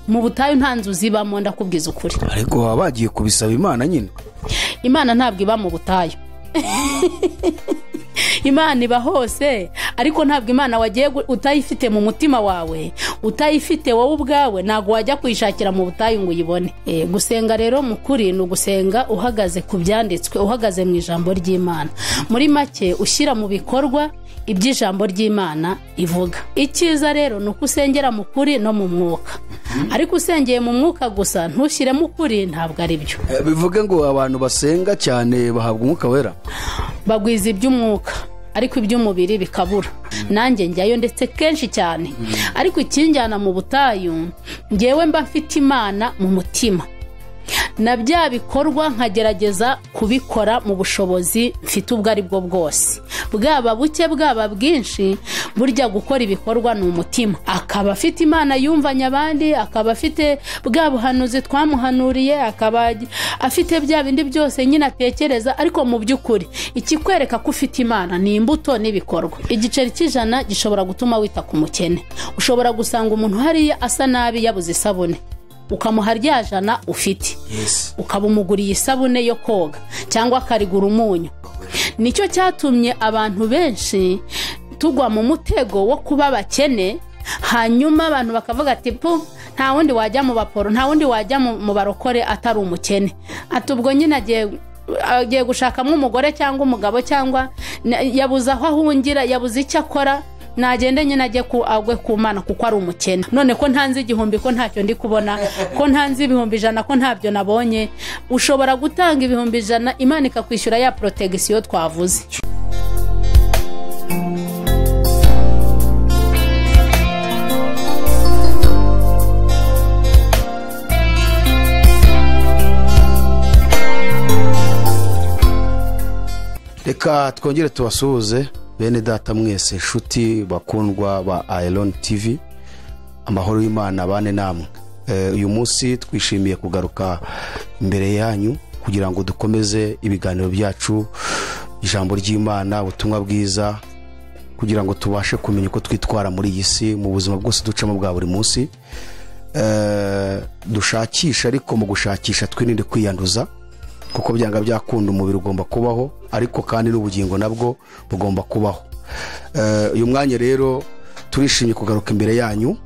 mu butayu nta nzu zibamo ndakubwiza ukuri. ariko wabagiye kubisaba Imana nyine. Imana ntabwo iba mu butayu. Imana iba hose, ariko ntabwo Imana wagiye utayifite mu mutima wawe, utayifite wowe ubwawe, ntabwo wajya kuyishakira mu butayu ngo uyibone. Gusenga rero mu kuri ni ugusenga uhagaze ku byanditswe, uhagaze mu ijambo ry'Imana. Muri make ushyira mu bikorwa iby'ijambo ry'Imana ivuga. Icyiza rero ni uko usengera mu kuri no mu mwuka. Ariko usengeye mu mwuka gusa ntushyire mu kuri ntabwo ari byo. Bivuge ngo abantu basenga cyane bahabwa umwuka wera, bagwiza iby'umwuka ariko iby'umubiri bikabura. Nanjye njyayo ndetse kenshi cyane, ariko ikinjyana mu butayu ngewe mba mfite Imana mu mutima, na bya bikorwa nkagerageza kubikora mu bushobozi mfite ubwo ari bwo bwose, bwaba buke bwaba bwinshi. Burya gukora ibikorwa ni umutima. Akaba afite Imana yumvanya abandi, akaba afite bwa buhanuzi twamuhanuriye, akaba afite bya bindi byose nyine atekereza, ariko mu by'ukuri ikikwereka ko ufite Imana ni imbuto n'ibikorwa. Igiceri cy'ijana gishobora gutuma wita ku mukene. Ushobora gusanga umuntu hariya asa nabi yabuze isabune, ukamuha rya jana ufite, ukaba umuguriye isabune yo koga cyangwa akarigura umunyu. Nicyo cyatumye abantu benshi tugwa mu mutego wo kuba bakene, hanyuma abantu bakavuga ati nta wundi wajya mu baporo, nta wundi wajya mu barokore atari umukene. Ati ubwo nyine agiye gushakamo umugore cyangwa umugabo, cyangwa yabuze aho ahungira, yabuze icyo akora, nagende nyine ajye agwe ku Mana kuko ari umukene. None ko ntanze igihumbi, ko ntacyo ndi kubona, ko ntanze ibihumbi 100, ko ntabyo nabonye. Ushobora gutanga ibihumbi 100, Imana ikakwishyura ya protection twavuze. Reka twongere tubasuhuze bene data mwese, shuti bakundwa ba AYALONI TV. Amahoro y'Imana bane namwe. Uyu munsi twishimiye kugaruka imbere yanyu kugira ngo dukomeze ibiganiro byacu, ijambo ry'Imana, ubutumwa bwiza, kugira ngo tubashe kumenya uko twitwara muri iyi si mu buzima bwose ducamo bwa buri munsi. Dushakisha, ariko mu gushakisha twirinde kwiyanduza, kuko byanga byakunda umubiri ugomba kubaho, ariko kandi n'ubugingo nabwo bugomba kubaho. Uyu mwanya rero turishimye kugaruka imbere yanyu,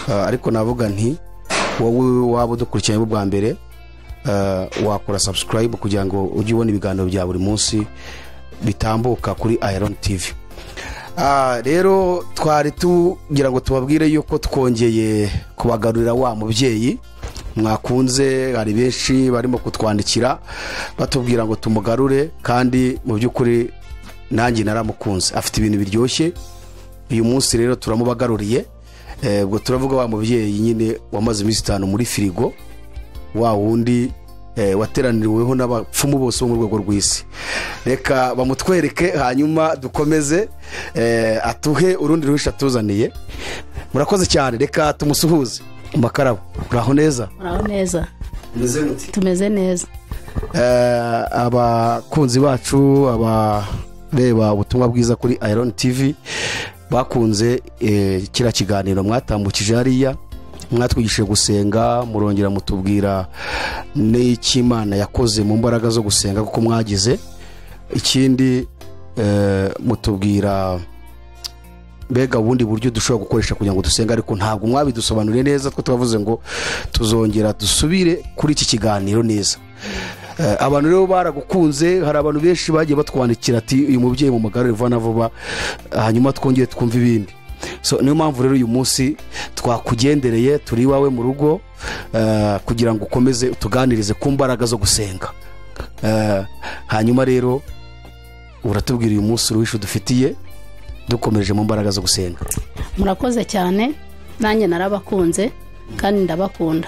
ariko navuga nti wowe waba udukurikiranye bwa mbere, wakora subscribe kugira ngo ujye ubona ibiganiro bya buri munsi bitambuka kuri AYALONI TV. Rero twari tugira ngo tubabwire yuko twongeye kubagarurira wa mubyeyi mwakunze. Hari benshi barimo kutwandikira batubwira ngo tumugarure, kandi mu by'ukuri nanjye naramukunze, afite ibintu biryoshye. Uyu munsi rero turamubagaruriye. Ubwo turavuga wa mubyeyi nyine wamaze iminsi 5 muri Firigo, wa wundi wateraniriweho n'abapfumu bose bo mu rwego rw'isi. Reka bamutwereke hanyuma dukomeze atuhe urundi ruhisha tuzaniye. Murakoze cyane, reka tumusuhuze. Makarabo, uraho neza? Uraho neza. Tumeze muti? Tumeze neza. Abakunzi bacu, abareba ubutumwa bwiza kuri AYALONI TV, bakunze kira kiganiro mwatambukije hariya, mwatwigishije gusenga, murongera mutubwira n'iki Imana yakoze mu mbaraga zo gusenga kuko mwagize. Ikindi mutubwira mbega ubundi buryo dushobora gukoresha kugira ngo dusenga, ariko ntabwo mwabidusobanuriye neza. Twe twavuze ngo tuzongera dusubire kuri iki kiganiro neza. Abantu rero baragukunze, hari abantu benshi bagiye batwandikira ati uyu mubyeyi mu magarure vuba na vuba, hanyuma twongere twumva ibindi. Niyo mpamvu rero uyu munsi twakugendereye, turi iwawe mu rugo, kugira ngo ukomeze utuganirize ku mbaraga zo gusenga. Hanyuma rero uratubwira uyu munsi uruhisho dufitiye dukomereje mu mbaraga zo gusenga. Murakoze cyane, nanjye narabakunze kandi ndabakunda,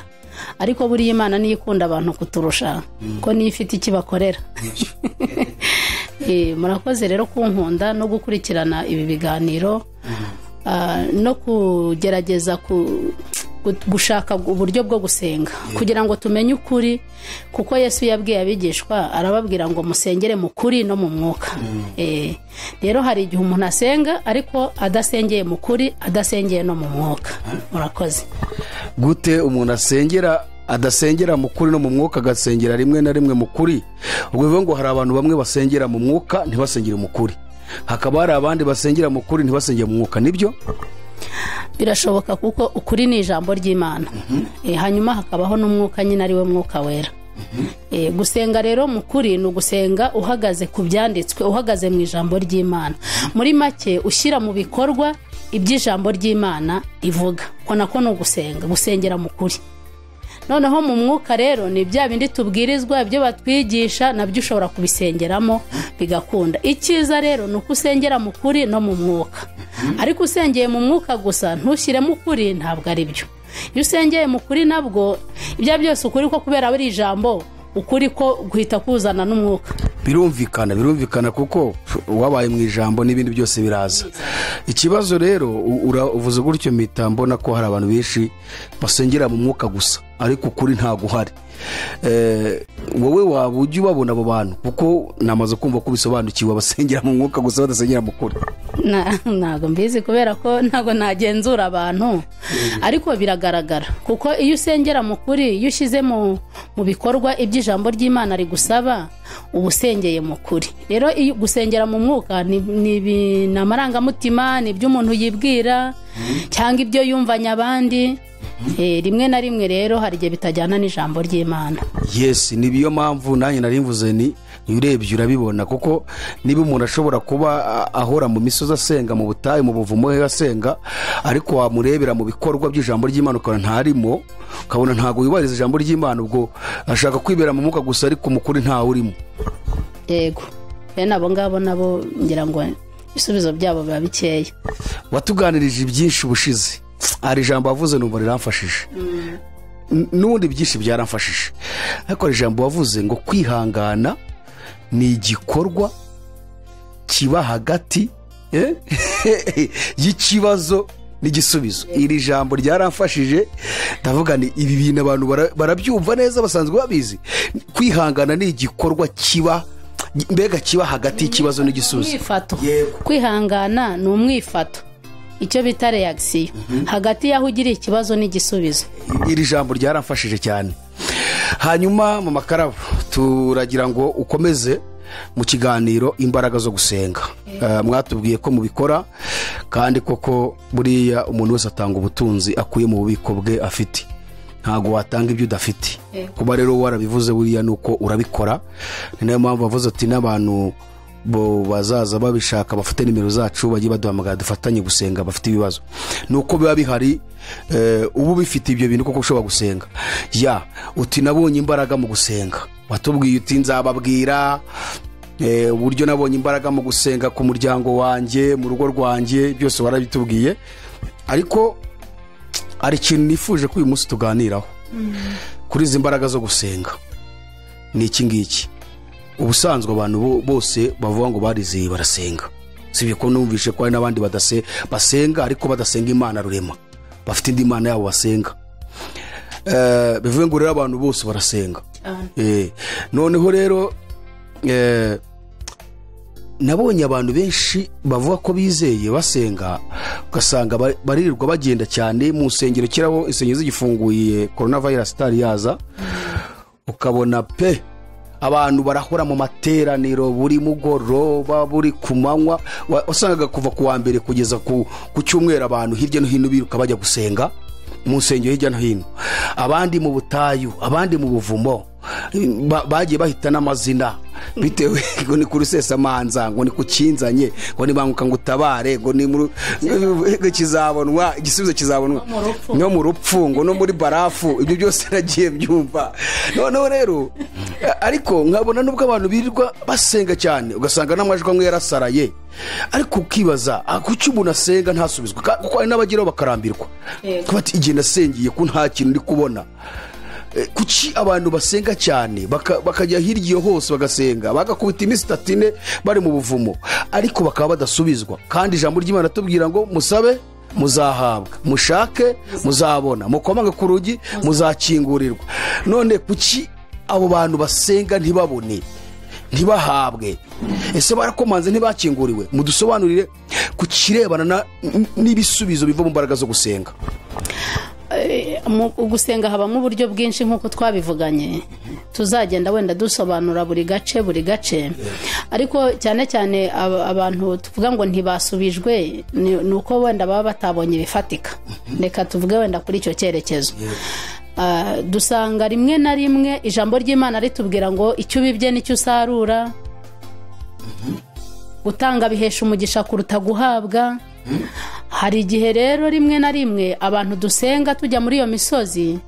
ariko buri Imana niyo ikunda abantu kuturusha, ko niyo ifite ikibakorera. Murakoze rero kunkunda no gukurikirana ibi biganiro, no kugerageza gushaka uburyo bwo gusenga kugira ngo tumenye ukuri, kuko Yesu yabwiye abigishwa arababwira ngo musengere mu kuri no mu mwuka. Rero hari igihe umuntu asenga ariko adasengeye mu kuri, adasengeye no mu mwuka. Murakoze. Gute umuntu adasengera mu kuri no mu mwuka, agasengera rimwe na rimwe mu kuri? Ubwo bivuga ngo hari abantu bamwe basengera mu mwuka ntibasengere mu kuri, hakaba hari abandi basengera mu kuri ntibasengere mu mwuka. Nibyo birashoboka kuko ukuri ni ijambo ry'Imana. Hanyuma hakabaho n'umwuka nyine ari we mwuka wera. Gusenga rero mu kuri ni ugusenga uhagaze ku byanditswe, uhagaze mu ijambo ry'Imana, muri make ushyira mu bikorwa iby'ijambo ry'Imana ivuga. Ko nako ni ugusenga, gusengera mu kuri. Noneho mu mwuka rero ni bya bindi tubwirizwa, ibyo batwigisha nabyo ushobora kubisengeramo bigakunda. Icyiza rero ni uko usengera mu kuri no mu mwuka, ariko usengeye mu mwuka gusa ntushyire mu kuri ntabwo ari byo. Iyo usengeye mu kuri nabwo ibyo byose ukuri ko kubera ari ijambo, ukuri ko guhita kuzana n'umwuka. Birumvikana kuko wabaye mu ijambo n'ibindi byose biraza. Ikibazo rero uvuze gutyo mpita mbona ko hari abantu benshi basengera mu mwuka gusa ariko ukuri ntago uhari. Wowe waba ujya ubabona abo bantu? Kuko namaze kumva ko bisobanukiwe basengera mu mwuka gusa badasengera mu kuri. Ntago mbizi kubera ko ntago nagenzura abantu, ariko biragaragara kuko iyo usengera mu kuri, iyo ushyize mu bikorwa iby'ijambo ry'Imana rigusaba, uba usengeye mu kuri. Rero iyo gusengera mu mwuka ni amarangamutima, ni ibyo umuntu yibwira cyangwa ibyo yumvanye abandi. Rimwe na rimwe rero hari igihe bitajyana n'ijambo ry'Imana. Yes, ni biyo mpamvu nanjye narimvuze ni urebye urabibona, kuko niba umuntu ashobora kuba ahora mu misozi asenga, mu butayu, mu buvumo he asenga, ariko wamurebera mu bikorwa by'ijambo ry'Imana ukabona ntarimo, ukabona ntago yubahiriza ijambo ry'Imana, ubwo ashaka kwibera mu mwuka gusa ariko mu kuri ntawe urimo. Yego, bene abo ngabo nabo ngira ngo ibisubizo byabo biba bikeya. Watuganirije byinshi ubushize, hari ijambo wavuze numva riramfashije, n'ubundi byinshi byaramfashije, ariko hari ijambo wavuze ngo kwihangana ni igikorwa kiba hagati y'ikibazo n'igisubizo. Iri jambo ryaramfashije, ndavuga ni ibi bintu abantu barabyumva neza, basanzwe babizi. Kwihangana ni igikorwa kiba hagati y'ikibazo n'igisubizo. Kwihangana ni umwifato, icyo bita reaction hagati y'aho ugiriye ikibazo n'igisubizo. Iri jambo ryaramfashije cyane. Hanyuma mu makarabo turagira ngo ukomeze mu kiganiro imbaraga zo gusenga. Mwatubwiye ko mubikora, kandi koko buriya umuntu wese atanga ubutunzi akuye mu bubiko bwe afite, ntago watanga ibyo udafite. Kuba rero warabivuze buriya nuko urabikora, ni nayo mpamvu bavuze ati n'abantu bo bazaza babishaka bafite nimero zacu bajye baduhamagara dufatanye gusenga bafite ibibazo. Nuko biba bihari, ubu bifite ibyo bintu koko ushobora gusenga. Uti nabonye imbaraga mu gusenga, watubwiye uti nzababwira uburyo nabonye imbaraga mu gusenga ku muryango wanjye, mu rugo rwanjye, byose warabitubwiye. Ariko ari ikintu nifuje ko uyu munsi tuganiraho kuri izi mbaraga zo gusenga. Ni iki ngiki, ubusanzwe abantu bose bavuga ngo barizeye barasenga, sibyo ko numvishe ko hari n'abandi basenga ariko badasenga Imana rurema, bafite indi Imana yabo basenga. Bivuga ngo rero abantu bose barasenga. Noneho rero nabonye abantu benshi bavuga ko bizeye basenga, ugasanga baririrwa bagenda cyane mu nsengero, kirabo insengero zigifunguye coronavirus itari yaza, ukabona pe abantu barahora mu materaniro buri mugoroba, buri kumanywa. Wasangaga kuva ku wa mbere kugeza ku cyumweru abantu hirya no hino biruka bajya gusenga mu nsengero hirya no hino, abandi mu butayu, abandi mu buvumo, bagiye bahita n'amazina bitewe ngo ni kuri Sesamanza, ngo ni ku Kinzanye, ngo ni Banguka ngo utabare, ngo ni kizabonwa, igisubizo kizabonwa no mu rupfu, ngo no muri barafu. Ibyo byose nagiye byumva. Noneho rero ariko nkabona nubwo abantu birirwa basenga cyane, ugasanga n'amajwi amwe yarasaraye, ariko ukibaza kuki umuntu asenga ntasubizwe, kuko hari n'abageraho bakarambirwa kuba ati igihe nasengiye ko nta kintu ndi kubona. Kuki abantu basenga cyane bakajya hirya hose bagasenga, bagakubita iminsi 3 bari mu buvumo, ariko bakaba badasubizwa, kandi ijambo ry'Imana tubwira ngo musabe muzahabwa, mushake muzabona, mukomange ku rugi muzakingurirwa. None kuki abo bantu basenga ntibabone, ntibahabwe? Ese barakomanze ntibakinguriwe? Mudusobanurire ku kirebana n'ibisubizo biva mu mbaraga zo gusenga. Gusenga habamo uburyo bwinshi nk'uko twabivuganye, tuzagenda wenda dusobanura buri gace, ariko cyane cyane abantu tuvuga ngo ntibasubijwe ni uko wenda baba batabonye ibifatika. Reka tuvuge wenda kuri icyo cyerekezo. Dusanga rimwe na rimwe ijambo ry'Imana ritubwira ngo icyo ubibye nicyo usarura, gutanga bihesha umugisha kuruta guhabwa. Hari igihe rero rimwe na rimwe abantu dusenga tujya muri iyo misozi,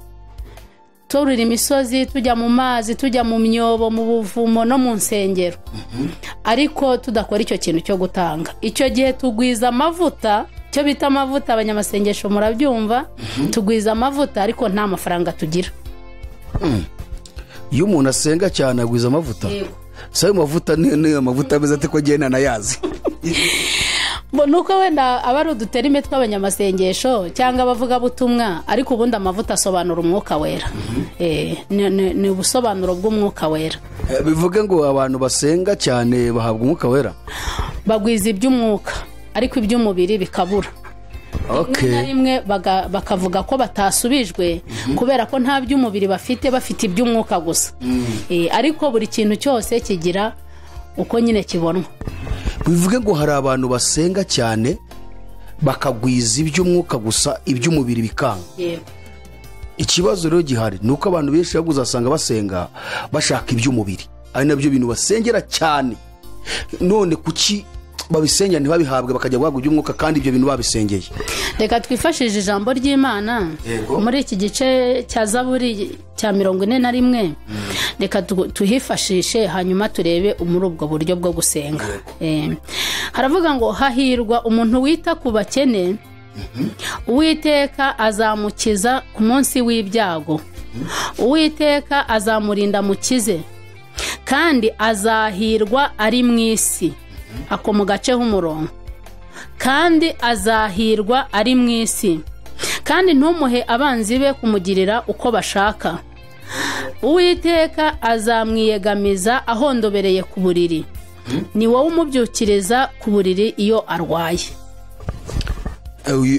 turira imisozi, tujya mu mazi, tujya mu myobo, mu buvumo no mu nsengero, ariko tudakora icyo kintu cyo gutanga. Icyo gihe tugwiza amavuta, cyo bita amavuta, abanyamasengesho murabyumva, tugwiza amavuta ariko nta mafaranga tugira. Iyo umuntu asenga cyane agwiza amavuta, sayo mavuta ni amavuta ameze ate ko genda nayazi? Nuko wenda abari uduterime tw'abanyamasengesho cyangwa abavuga butumwa, ariko ubundi amavuta asobanura umwuka wera. Ni ubusobanuro bw'umwuka wera. Bivuge ngo abantu basenga cyane bahabwa umwuka wera, bagwiza iby'umwuka ariko iby'umubiri bikabura. Rimwe bakavuga ko batasubijwe kubera ko nta by'umubiri bafite iby'umwuka gusa. Ariko buri kintu cyose kigira uko nyine kibonwa. Bivuge ngo hari abantu basenga cyane bakagwiza iby'umwuka gusa, iby'umubiri bikanga. Ikibazo rero gihari ni uko abantu benshi uzasanga basenga bashaka iby'umubiri, ari nabyo bintu basengera cyane. None kuki babisengera ntibabihabwe bakajya guhabwa iby'umwuka kandi ibyo bintu babisengeye? Reka twifashishije ijambo ry'Imana muri iki gice cya Zaburi cya 41. Reka tuhifashishe hanyuma turebe muri ubwo buryo bwo gusenga. Haravuga ngo hahirwa umuntu wita ku bakene, Uwiteka azamukiza ku munsi w'ibyago, Uwiteka azamurinda mukize, kandi azahirwa ari mu isi. Ako mu gace h'umurongo, kandi azahirwa ari mu isi, kandi ntumuhe abanzi be kumugirira uko bashaka. Uwiteka azamwiyegamiza ahondobereye ku buriri, ni wowe umubyukiriza ku buriri iyo arwaye.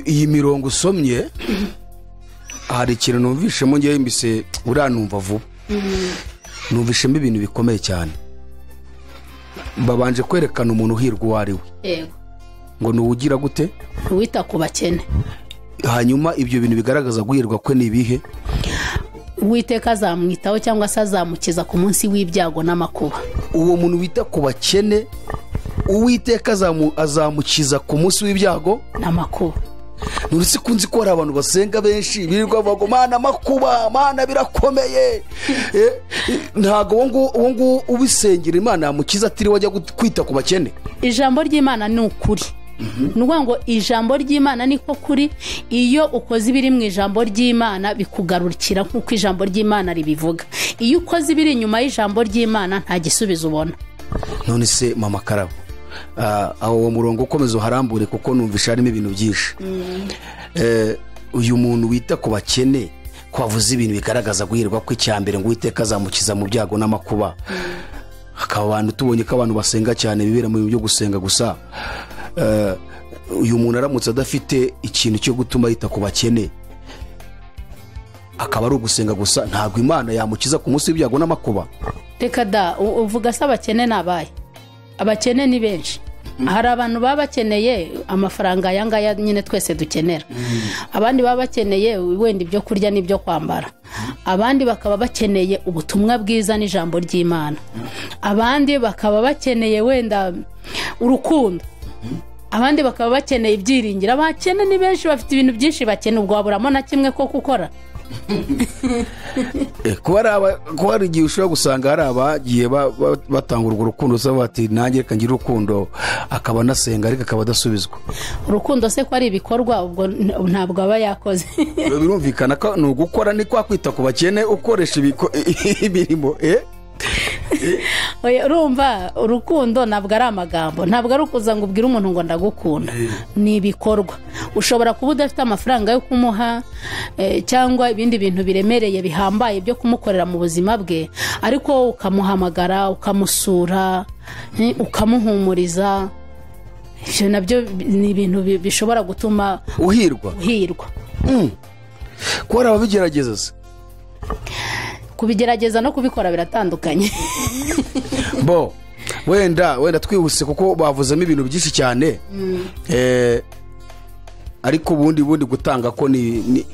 Iyi mirongo usomye hari ikintu numvishemo ngewe mbise uranumva vuba. Numvishemo ibintu bikomeye cyane. Babanje kwerekana umuntu uhirwa uwo ari we, ngo nuwugira gute? Wita ku bakene. Hanyuma ibyo bintu bigaragaza guhirwa kwe ni ibihe? Uwiteka azamwitaho cyangwa se azamukiza ku munsi w'ibyago n'amakuba. Uwo muntu wita ku bakene, Uwiteka azamukiza ku munsi w'ibyago n'amakuba. Nurisi kunzi ko hari abantu basenga benshi birirwa bavuga Mana makuba, Mana birakomeye. Ntago wongo ubisengera Imana yamukiza atiri wajya kwita ku bakene. Ijambo ry'Imana ni ukuri. Nuvuga ngo ijambo ry'Imana niko kuri. Iyo ukoze ibiri mu ijambo ry'Imana bikugarukira nk'uko ijambo ry'Imana ribivuga. Iyo ukoze ibiri inyuma y'ijambo ry'Imana nta gisubizo ubona. None se mama Karabo, aho murongo ukomeza uharambure kuko numvisha harimo ibintu byinshi. Uyu muntu wita ku bakene kwavuze ibintu bigaragaza guhirwa kw'icyambere ngo Uwiteka azamukiza mu byago n'amakuba. Akaba abantu tubonye ko abantu basenga cyane bibera mu byo gusenga gusa. Uyu muntu aramutse adafite ikintu cyo gutuma yita ku bakene, akaba ari ugusenga gusa, ntabwo Imana yamukiza ku munsi w'ibyago n'amakuba. Reka da, uvuga se abakene nabaye? Abakene ni benshi. Hari abantu baba bakeneye amafaranga yangaya nyine twese dukenera. Abandi baba bakeneye wenda ibyo kurya n'ibyo kwambara. Abandi bakaba bakeneye ubutumwa bwiza n'ijambo ry'Imana. Abandi bakaba bakeneye wenda urukundo. Abandi bakaba bakeneye ibyiringiro. Abakene ni benshi bafite ibintu byinshi bakeneye, ubwo waburamo na kimwe ko gukora. Kuba hari igihe ushobora gusanga hari abagiye batanga urwo rukundo se bati nanjye reka ngire urukundo, akaba anasenga ariko akaba adasubizwa. Urukundo se ko ari ibikorwa, ubwo ntabwo aba yakoze. Birumvikana ko ni ugukora, ni kwa kwita ku bakene ukoresha imirimo. urumva urukundo ntabwo ari amagambo, ntabwo ari ukuza ngo ubwire umuntu ngo ndagukunda, ni ibikorwa. ushobora kuba udafite amafaranga yo kumuha cyangwa ibindi bintu biremereye bihambaye byo kumukorera mu buzima bwe, ariko ukamuhamagara, ukamusura, ukamuhumuriza. Ibyo nabyo ni ibintu bishobora gutuma uhirwa. Kuba ababigerageza se? Kubigerageza no kubikora biratandukanye. Bo wenda twihuse kuko bavuzemo ibintu byinshi cyane. Ariko ubundi gutanga ko ni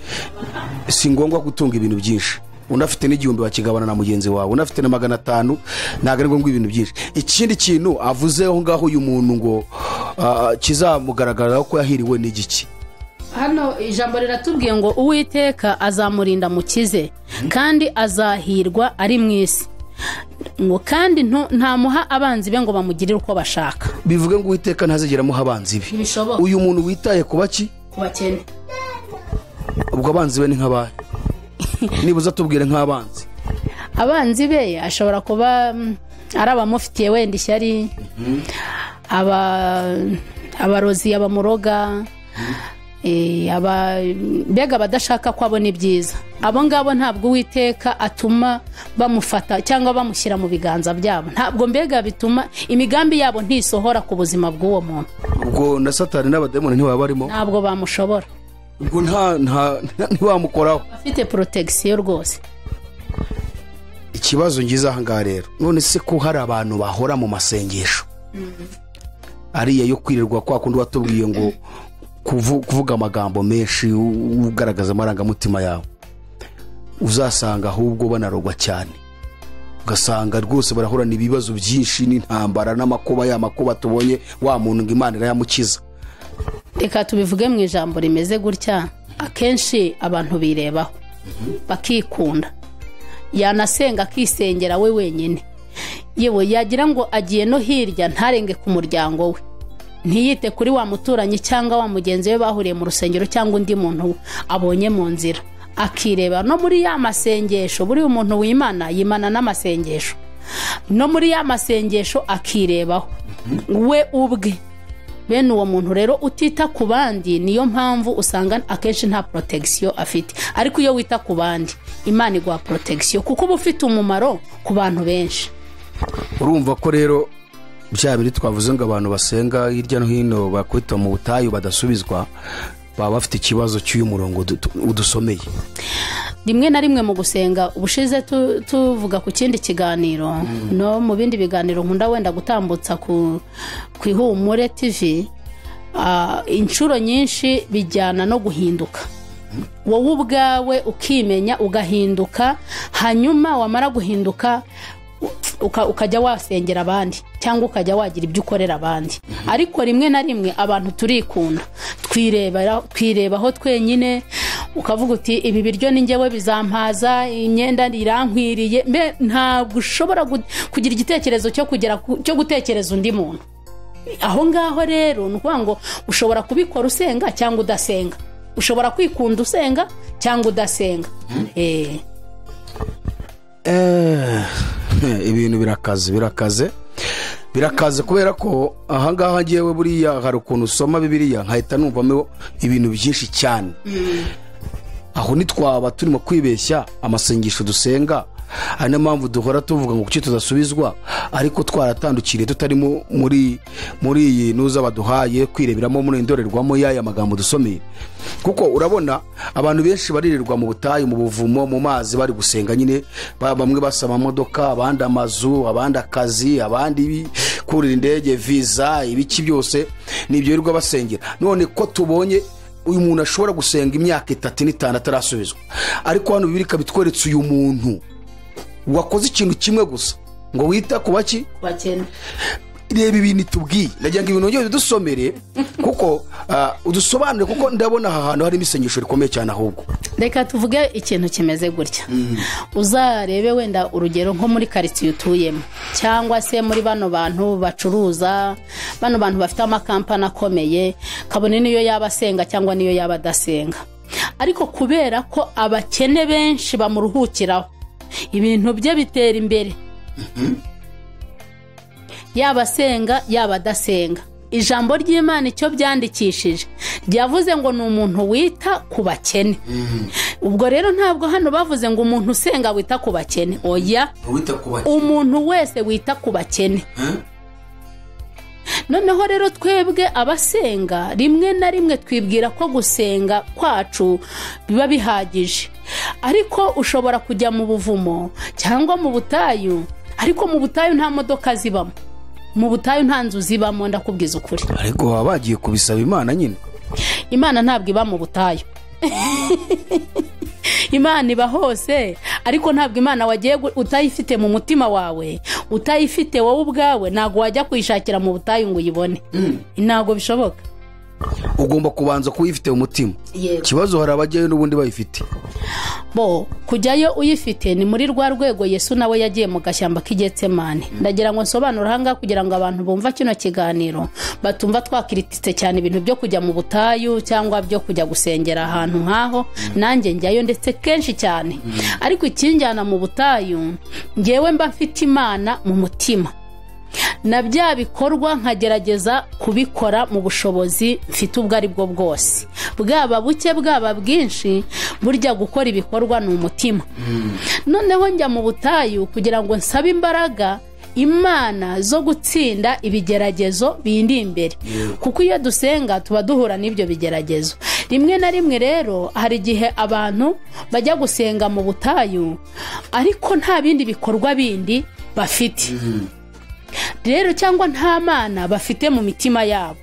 si ngombwa gutunga ibintu byinshi. Unafite n'igihumbi wakigabana na mugenzi wawe, unafite na 500, ntago ari ngombwa ibintu byinshi. Ikindi kintu avuzeho ngaho uyu muntu ngo kizamugaragara ko yahiriwe n'igiki. Hano ijambo riratubwiye ngo Uwiteka azamurinda mukize kandi azahirwa ari mw'isi, ngo kandi ntamuha abanzi be ngo bamugirire uko bashaka. Bivuge ngo Uwiteka ntazigera muha abanzi be. Uyu muntu witaye ku baki? Ku bakene. Ubwo abanzi be ni nk'abahe? Nibuza tubwire nk'abanzi. Abanzi be ashobora kuba ari abamufitiye wenda ishyari, abarozi, abamuroga, mbega badashaka ko abona ibyiza. Abo ngabo ntabwo Uwiteka atuma bamufata cyangwa bamushyira mu biganza byabo. Ntabwo mbega bituma imigambi yabo ntisohora ku buzima bw'uwo muntu. Ubwo na Satani n'abademoni ntibaba barimo? Ntabwo bamushobora. Ubwo ntiwamukoraho. Afite protection rwose. Ikibazo ngize aha ngaha rero, none se ko hari abantu bahora mu masengesho ariya yo kwirirwa kwa kundi watubwiye ngo kuvuga amagambo menshi ugaragaza amarangamutima yawe, uzasanga ahubwo banarogwa cyane, ugasanga rwose barahorana ibibazo byinshi n'intambara n'amakuba tubonye wa muntu ngo Imana irayamukiza. Reka tubivuge mu ijambo rimeze gutya, akenshi abantu birebaho bakikunda, yanasenga akisengera we wenyine, yewe yagira ngo agiye no hirya ntarenge ku muryango we, ntiyite kuri wa muturanyi cyangwa wa mugenzi we bahuriye mu rusengero cyangwa undi muntu abonye mu nzira, akireba. No muri ya masengesho, buri umuntu w'Imana yimana n'amasengesho, no muri ya masengesho akirebaho we ubwe. Bene uwo muntu rero utita ku bandi, niyo mpamvu usanga akenshi nta protection afite. Ariko iyo wita ku bandi, Imana iguha protection kuko uba ufite umumaro ku bantu benshi. Urumva ko rero bya biri twavuze ngo abantu basenga hirya no hino bakwita mu butayu badasubizwa, baba bafite ikibazo cy'uyu murongo udusomeye. Rimwe na rimwe mu gusenga, ubushize tuvuga ku kindi kiganiro, no mu bindi biganiro nkunda wenda gutambutsa ku Ihumure TV, inshuro nyinshi bijyana no guhinduka. Wowe ubwawe ukimenya ugahinduka, hanyuma wamara guhinduka ukajya wasengera abandi cyangwa ukajya wagira ibyo ukorera abandi. Ariko rimwe na rimwe abantu turikunda, twirebaho twenyine, ukavuga uti ibi biryo ni njyewe bizampaza, imyenda irankwiriye. Ntabwo ushobora kugira igitekerezo cyo gutekereza undi muntu. Aho ngaho rero ni ukuvuga ngo ushobora kubikora usenga cyangwa udasenga, ushobora kwikunda usenga cyangwa udasenga. Ibintu birakaze kubera ko aha ngaha ngewe buriya hari ukuntu usoma Bibiliya nkahita numvamo ibintu byinshi cyane. Aho nitwaba turimo kwibeshya amasengesho dusenga, ana mpamvu duhora tuvuga ngo kuki tudasubizwa, ariko twaratandukiriye tutarimo muri iyi nuza baduhaye kwireberamo muri indorerwamo y'aya magambo dusomeye. Kuko urabona abantu benshi baririrwa mu butayu, mu buvumo, mu mazi bari gusenga nyine, bamwe basaba imodoka, abandi amazu, abandi akazi, abandi kurira indege, visa, ibiki byose nibyo birirwa basengera. None ko tubonye uyu muntu ashobora gusenga imyaka 3 n'itanu atarasubizwa, ariko hano Bibiliya bitweretse uyu muntu wakoze ikintu kimwe gusa, ngo wita ku baki? Bakene. Reba ibintu tubwiye, nagira ngo ibintu ngiye dusomere kuko udusobanure, kuko ndabona aha hantu hari imisengesho rikomeye cyane. Ahubwo reka tuvuge ikintu kimeze gutya. Uzarebe wenda urugero nko muri quartier utuyemo, cyangwa se muri bano bantu bacuruza, bano bantu bafite amakampani akomeye, kabone niyo yabasenga cyangwa niyo yabadasenga, ariko kubera ko abakene benshi bamuruhukiraho, ibintu bye bitera imbere, yaba asenga yaba adasenga. Ijambo ry'Imana icyo byandikishije ryavuze ngo ni umuntu wita ku bakene. Ubwo rero ntabwo hano bavuze ngo umuntu usenga wita ku bakene, oya, umuntu wese wita ku bakene. Noneho rero twebwe abasenga rimwe na rimwe twibwira ko gusenga kwacu biba bihagije, ariko ushobora kujya mu buvumo cyangwa mu butayu, ariko mu butayu nta modoka zibamo, mu butayu nta nzu zibamo, ndakubwiza ukuri. Ariko baba bagiye kubisaba Imana nyine. Imana ntabwo iba mu butayu. Imana iba hose, ariko ntabwo Imana wagiye utayifite mu mutima wawe, utayifite wowe ubwawe, ntabwo wajya kuyishakira mu butayu ngo uyibone. Ntabwo bishoboka. Ugomba kubanza kuyifite mu mutima. Kibazo hari abajyayo n'ubundi bayifite. Bo kujyayo uyifite ni muri rwa rwego Yesu nawe yagiye mu gashyamba k'Igetsemane. Ndagira ngo nsobanure hanga kugira ngo abantu bumva kino kiganiro batumva twakirititse cyane ibintu byo kujya mu butayu cyangwa byo kujya gusengera ahantu nkaho. Nanjye njyayo ndetse kenshi cyane, ariko ikinjyana mu butayu ngewe mba mfite Imana mu mutima, na bya bikorwa nkagerageza kubikora mu bushobozi mfite ubwo ari bwo bwose, bwaba buke bwaba bwinshi. Burya gukora ibikorwa ni umutima. Noneho njya mu butayu kugira ngo nsabe imbaraga Imana zo gutsinda ibigeragezo bindi imbere, kuko iyo dusenga tuba duhura n'ibyo bigeragezo. Rimwe na rimwe rero hari igihe abantu bajya gusenga mu butayu ariko nta bindi bikorwa bindi bafite rero, cyangwa nta Mana bafite mu mitima yabo.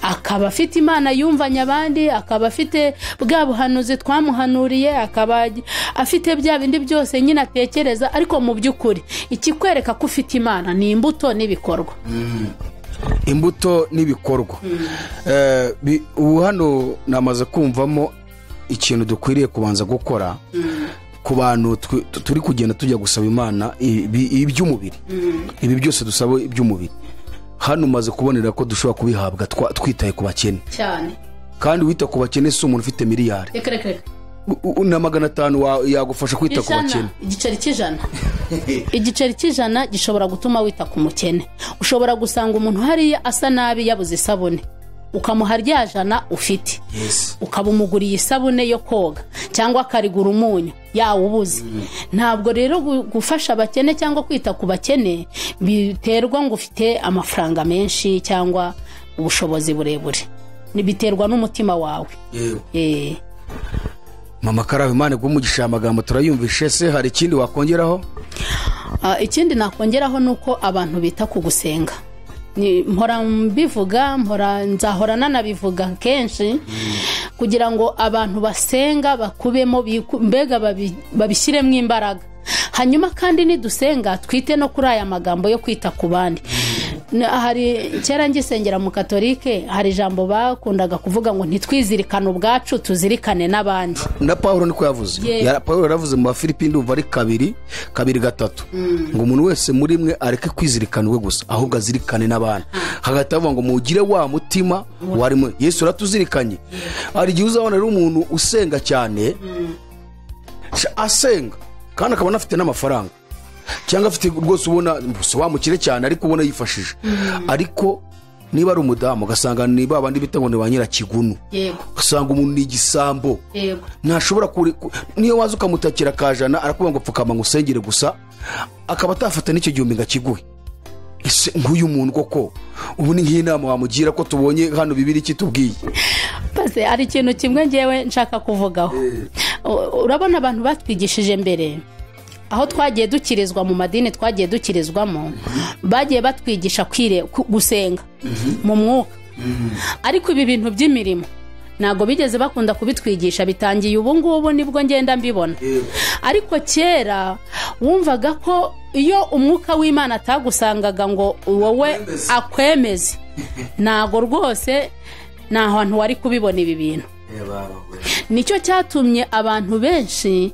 Akaba afite Imana yumvanye abandi, akaba afite bwa buhanuzi twamuhanuriye, akaba afite bya bindi byose nyine atekereza, ariko mu by'ukuri ikikwereka ko ufite Imana ni imbuto n'ibikorwa. Imbuto n'ibikorwa. Ubu hano namaze kumvamo ikintu dukwiriye kubanza gukora ku bantu turi kugenda tujya gusaba Imana iby'umubiri. Ibi byose dusaba iby'umubiri hano umaze kubonera ko dushobora kubihabwa twitaye ku bakene cyane. Kandi wita ku bakene si umuntu ufite miliyari na 500 yagufasha kwita ku bakene. Igiceri cy'ijana gishobora gutuma wita ku mukene. Ushobora gusanga umuntu hariya asa nabi yabuze isabune, ukamuha rya jana ufite, ukaba umuguriye isabune yo koga cyangwa akarigura umunyu yawubuze. Ntabwo rero gufasha abakene cyangwa kwita ku bakene biterwa ngo ufite amafaranga menshi cyangwa ubushobozi burebure, nibiterwa n'umutima wawe. Mama Karabo, Imana gumugisha amagambo turayumvishe. Se hari ikindi wakongeraho? Ikindi nakongeraho nuko abantu bita ku gusenga. Mpora mbivuga, nzahora nanabivuga kenshi, kugira ngo abantu basenga bakubemo, mbega babishyiremo imbaraga. Hanyuma kandi nidusenga twite no kuri aya magambo yo kwita ku bandi. Hari kera ngisengera mu Katolike, hari ijambo bakundaga kuvuga ngo ntitwizirikane ubwacu, tuzirikane n'abandi. Na Paulo niko yavuze. Paulo yaravuze mu Filipi ndumva ari 2:3 ngo umuntu wese muri mwe areke kwizirikana we gusa, ahubwo azirikane n'abandi. Hagati avuga ngo mugire wa mutima warimo. Yesu ratuzirikanye. Hari igihe uzabona rero umuntu usenga cyane, asenga kandi akabona afite n'amafaranga, cyangwa afite rwose ubona wamukire cyane ariko ubona yifashije. Ariko niba ari umudamu ugasanga ni babandi bita ngo ni ba nyirakigunu, ugasanga umuntu ni igisambo, ntashobora niyo waza ukamutakira kajana arakuvuga ngo pfukama ngusengere gusa, akaba atafata n'icyo gihumbi ngakiguhe. Ese nk'uyu muntu koko ubu ni nk'inama wamugira ko tubonye hano Bibiri kitubwiye? Pase ari ikintu kimwe ngewe nshaka kuvugaho. Urabona abantu batwigishije mbere, aho twagiye dukirizwa mu madini twagiye dukirizwamo, bagiye batwigisha gusenga mu mwuka. Ariko ibi bintu by'imirimo ntago bigeze bakunda kubitwigisha, bitangiye ubu ngubu nibwo ngenda mbibona. Ariko kera wumvaga ko iyo umwuka w'Imana atagusangaga ngo wowe akwemeze, ntago rwose nta hantu wari kubibona ibi bintu. Nicyo cyatumye abantu benshi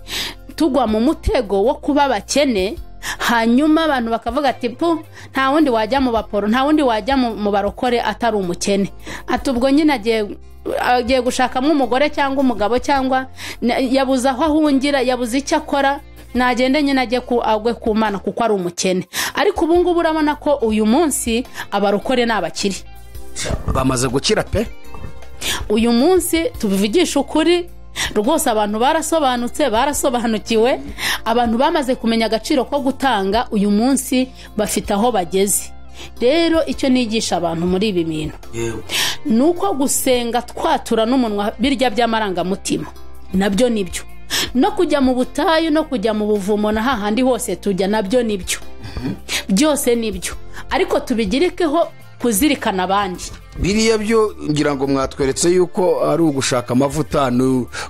tugwa mu mutego wo kuba bakene hanyuma abantu bakavuga ati pu nta wundi wajya mu baporo, nta wundi wajya mu barokore atari umukene. Ati ubwo nyine agiye gushakamo umugore cyangwa umugabo, cyangwa yabuze aho ahungira, yabuze icyo akora, nagende nyine ajye agwe ku Mana kuko ari umukene. Ariko ubu ngubu urabona ko uyu munsi abarokore n'abakiri bamaze gukira pe. Uyu munsi tubivugisha ukuri rwose, abantu barasobanutse, barasobanukiwe, abantu bamaze kumenya agaciro ko gutanga. Uyu munsi bafite aho bageze. Rero icyo nigisha abantu muri ibi bintu nuko gusenga twatura n'umunwa birya by'amarangamutima nabyo nibyo, no kujya mu butayu no kujya mu buvumo na hahandi hose tujya nabyo nibyo, byose nibyo, ariko tubigirikeho kuzirikana abandi. Biriya byo ngira ngo mwatweretse yuko ari ugushaka amavuta,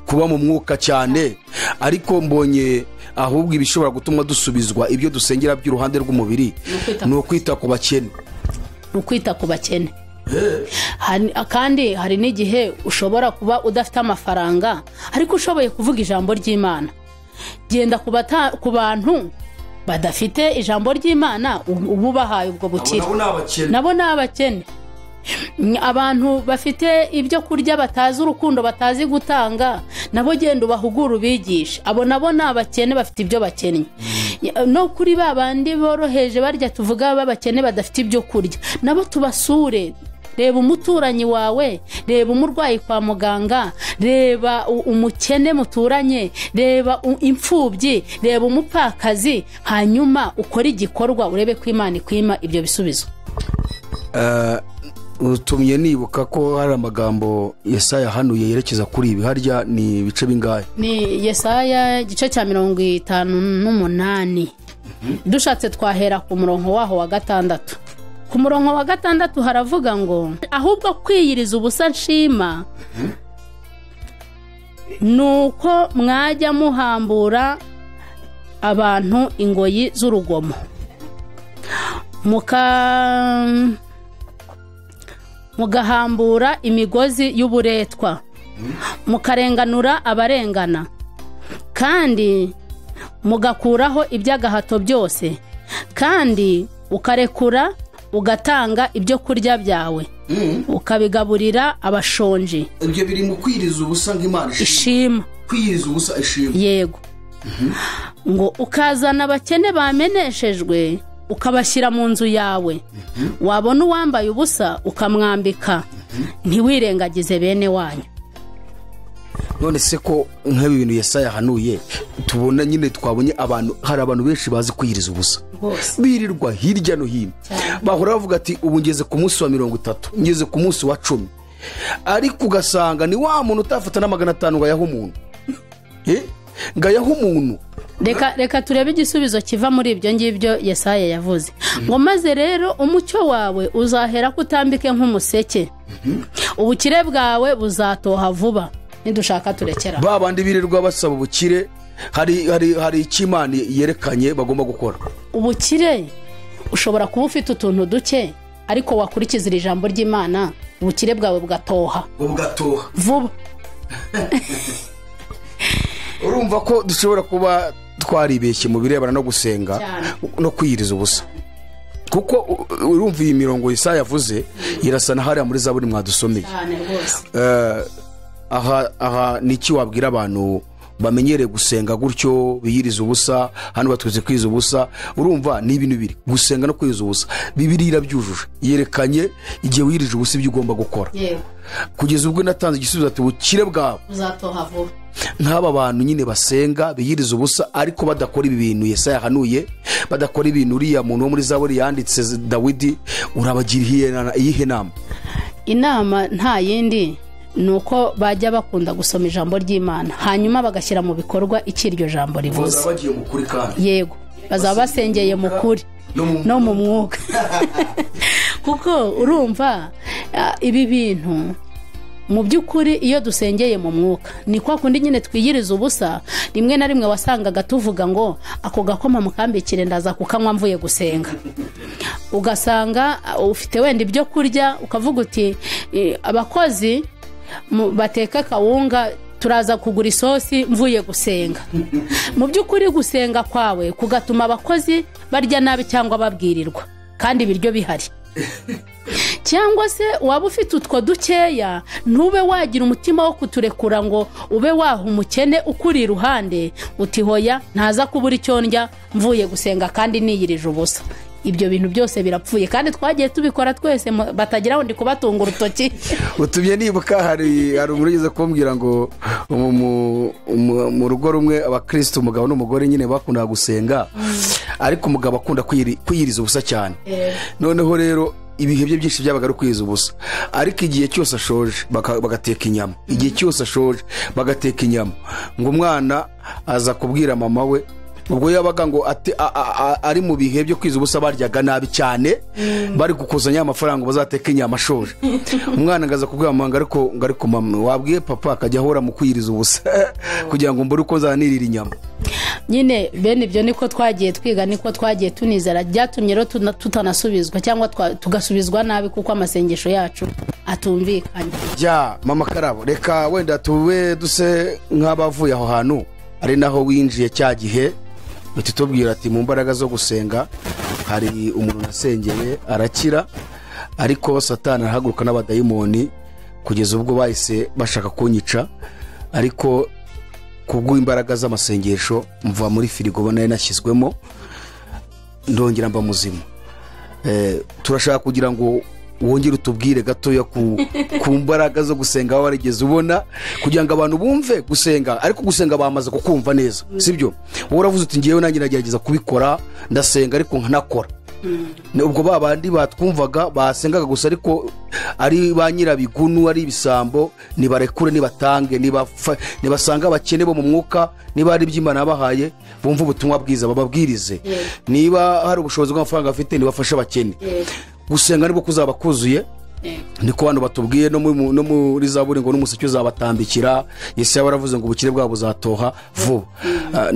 kuba mu mwuka cyane, ariko mbonye ahubwo ibishobora gutuma dusubizwa ibyo dusengera by'uruhande rw'umubiri ni ukwita ku bakene. Ukwita ku bakene kandi hari n'igihe ushobora kuba udafite amafaranga ariko ushoboye kuvuga ijambo ry'Imana. Genda ku bantu badafite ijambo ry'Imana ubu bahaye ubwo bukire, nabo ni abakene. Abantu bafite ibyo kurya batazi urukundo, batazi gutanga, nabo genda ubahugura ubigisha. Abo nabo ni abakene bafite ibyo bakennye. No kuri babandi boroheje barya tuvuga b'abakene badafite ibyo kurya, nabo tubasure. Reba umuturanyi wawe, reba umurwayi kwa muganga, reba umukene muturanye, reba imfubyi, reba umupakazi, hanyuma ukora igikorwa urebe ko Imana ikwima ibyo bisubizo. Utumye nibuka ko hari amagambo Yesaya hanuye yerekeza kuri ibi, harya ni ibice bingahe? Ni Yesaya igice cya 58. Dushatse twahera ku murongo waho wa 6. Ku murongo wa 6 haravuga ngo ahubwo kwiyiriza ubusa nshima nuko mwajya muhambura abantu ingoyi z'urugomo, mugahambura imigozi y'uburetwa, mukarenganura abarengana, kandi mugakuraho iby'agahato byose, kandi ukarekura ugatanga ibyo kurya byawe, ukabigaburira abashonje. Ibyo biri mu kwiriza ubusa nk'Imana ishima. Kwiriza ubusa ishima. Yego. Ngo ukazana abakene bameneshejwe ukabashyira mu nzu yawe, wabona uwambaye ubusa ukamwambika, ntiwirengagize bene wanyu. None se ko nk'ibi bintu Yesaya hanuye tubona nyine twabonye abantu, hari abantu benshi bazi kwiyiriza ubusa, birirwa hirya no hino, bahora bavuga ati ubu ngeze ku munsi wa 30, ngeze ku munsi wa 10, ariko ugasanga ni wa muntu utafata na 500 ngo yaho umuntu ngayaho umuntu. Reka turebe igisubizo kiva muri ibyo ngibyo Yesaya yavuze ngo maze rero umucyo wawe uzahera kutambike nk'umuseke, ubukire bwawe buzatoha vuba. Nidushaka turekera babandi birirwa basaba ubukire, hari ikimana yerekanye bagomba gukora. Ubukire ushobora kuba ufite utuntu duke, ariko wakurikiza ijambo ry'Imana, ubukire bwawe bugatoha vuba. Urumva ko dushobora kuba twaribeshye mu birebana no gusenga no kwiyiriza ubusa, kuko urumva iyi mirongo Yesaya yavuze irasana hariya muri Zaburi mwadusomeye. Aha niki wabwira abantu bamenyereye gusenga gutyo biyiriza ubusa, hano batweze kwiyiriza ubusa? Urumva ni ibintu biri gusenga no kwiyiriza ubusa, Bibiliya irabyujuje, yerekanye igihe wirije ubusa ibyo ugomba gukora. Kugeza ubwo natanze igisubizo ati ubukire bwawe uzatoha vuba. Nk'aba bantu nyine basenga biyiriza ubusa ariko badakora ibi bintu Yesaya hanuye, badakora ibintu uriya muntu wo muri Zaburi yanditse Dawidi, urabagira iyihe nama? Inama nta yindi, nuko bajya bakunda gusoma ijambo ry'Imana, hanyuma bagashyira mu bikorwa ikiryo jambo rivuze. Yego, bazaba basengeye mu kuri no mu mwuka. Kuko urumva ibi bintu mu by'ukuri iyo dusengeye mu mwuka ni kwa kundi nyine twiyiriza ubusa. Rimwe na rimwe wasangaga tuvuga ngo ako gakoma mukambikire ndaza kukanywa mvuye gusenga, ugasanga ufite wenda ibyo kurya, ukavuga uti abakozi bateka kawunga turaza kugura isosi mvuye gusenga. Mu by'ukuri gusenga kwawe kugatuma abakozi barya nabi cyangwa babwirirwa kandi ibiryo bihari. Cyangwa se waba ufite utwo dukeya ntube wagira umutima wo kuturekura ngo ube waha umukene ukuri iruhande uti hoya ntaza kubura icyo ndya mvuye gusenga kandi niyirije ubusa. Ibyo bintu byose birapfuye kandi twagiye tubikora twese batagira ngo ndi kubatunga urutoki. Utumye nibuka hari umurigeze kumbwira ngo mu rugo rumwe abakristo umugabo n'umugore nyine bakunda gusenga ariko umugabo akunda kwiyiriza ubusa cyane. Noneho rero ibihe bye byinshi byabaga ari kwiyiriza ubusa ariko igihe cyose ashoje bagateka inyama. Igihe cyose ashoje bagateka inyama ngo umwana aza kubwira mama we ubwo yabaga ngo ari mu bihe byo kwiza ubusa baryaga nabi cyane bari gukusanya amafaranga bazateka inyama ashoje. Umwana ngaza kubwira mama ariko mama wabwiye papa akajya ahora mu kwiyiriza ubusa kugira ngo mbure uko zanirira inyama. Nyine bene ibyo niko twagiye twiga niko twagiye tunizera byatumye rero tutanasubizwa cyangwa tugasubizwa nabi kuko amasengesho yacu atumvikanye. Ja mama Karabo reka wenda tube duse nk'abavuye aho hantu ari naho winjiye cya gihe bitubwira ati mu mbaraga zo gusenga hari umuntu nasengeye arakira ariko Satani arahaguruka n'abadayimoni kugeza ubwo bahise bashaka kunyica ariko kubwo imbaraga z'amasengesho mva muri Firigo banaye nashyizwemo ndongera mba muzima. Turashaka kugira ngo wongere utubwire gatoya ku mbaraga zo gusenga warigeze ubona kugira ngo abantu bumve gusenga ariko gusenga bamaze kukumva neza sibyo. Wowe uravuze uti ngiyewe nanjye nagerageza kubikora ndasenga ariko nkanakora. Ubwo babandi batwumvaga basengaga gusa ariko ari ba nyirabigunu ari ibisambo nibarekure nibatange nibasanga abakene bo mu mwuka niba ari by'Imana bahaye bumva ubutumwa bwiza bababwirize. Niba hari ubushobozi bw'amafaranga afite nibafasha abakene. Gusenga nibwo kuzaba kuzuye niko abantu batubwiye no muri Zaburi ngo n'umuseke uzabatambikira. Yesu yabaravuze ngo ubukire bwabo buzatoha vuba.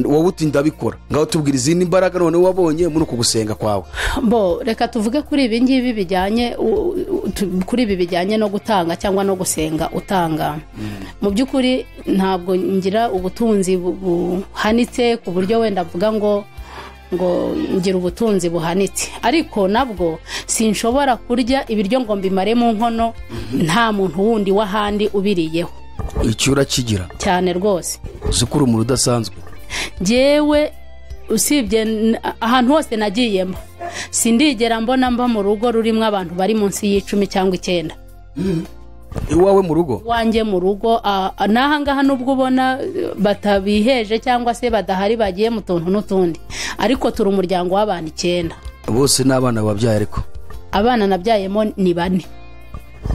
Wowe uti ndabikora ngaho tubwira izindi imbaraga none wabonye muri uko gusenga kwawe. Reka tuvuge kuri ibi ngibi bijyanye no gutanga cyangwa no gusenga utanga. Mu by'ukuri ntabwo ngira ubutunzi buhanitse ku buryo wenda avuga ngo ngira ubutunzi buhanitse ariko nabwo sinshobora kurya ibiryo ngo mbimare mu nkono nta muntu wundi wahandi ubiriyeho. Icyura kigira cyane rwose zikuru umuntu udasanzwe. Jewe usibye ahantu hose nagiyemo sindigera mbona mba mu rugo rurimo abantu bari munsi y'10 cyangwa 9. Iwawe mu rugo wanjye mu rugo nahangaha nubwo ubona batabiheje cyangwa se badahari bagiye mu tuntu n'utundi ariko turi umuryango w'abantu 9. Bose n'abana babyaye ariko abana nabyayemo ni 4.